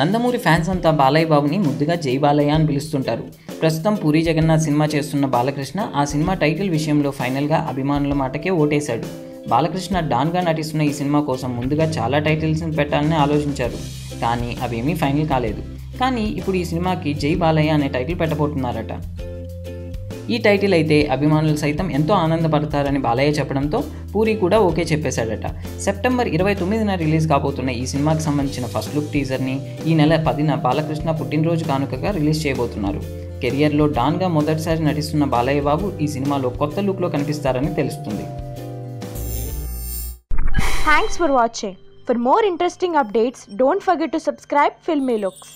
Nandamuri fans అంతా బాలయ్య బాబుని ముద్దుగా జై బాలయ్య అని పిలుస్తుంటారు. ప్రస్తుతం పూరి జగన్నాథ్ సినిమా చేస్తున్న బాలకృష్ణ ఆ సినిమా టైటిల్ విషయంలో ఫైనల్గా అభిమానుల మాటకే ఓటేశాడు. బాలకృష్ణ డాన్గా నటిస్తున్న ఈ సినిమా కోసం ముందుగా చాలా టైటిల్స్ని పెట్టాలని ఆలోచించారు, కానీ అవేమీ ఫైనల్ కాలేదు. కానీ ఇప్పుడు ఈ సినిమాకి జై బాలయ్య అనే టైటిల్ పెట్టబోతున్నారట. ఈ టైటిల్ అయితే అభిమానులు సైతం ఎంతో ఆనందపడతారని బాలయ్య చెప్పడంతో పూరి కూడా ఓకే చెప్పేశాడట. సెప్టెంబర్ 29న రిలీజ్ కాబోతున్న ఈ సినిమాకి సంబంధించిన ఫస్ట్ లుక్ టీజర్ని ఈ నెల 10న బాలకృష్ణ పుట్టినరోజు కానుకగా రిలీజ్ చేయబోతున్నారు. కెరియర్లో డాన్గా మొదటిసారి నటిస్తున్న బాలయ్య బాబు ఈ సినిమాలో కొత్త లుక్లో కనిపిస్తారని తెలుస్తుంది. Thanks for watching. For more interesting updates, don't forget to subscribe Filmy Looks.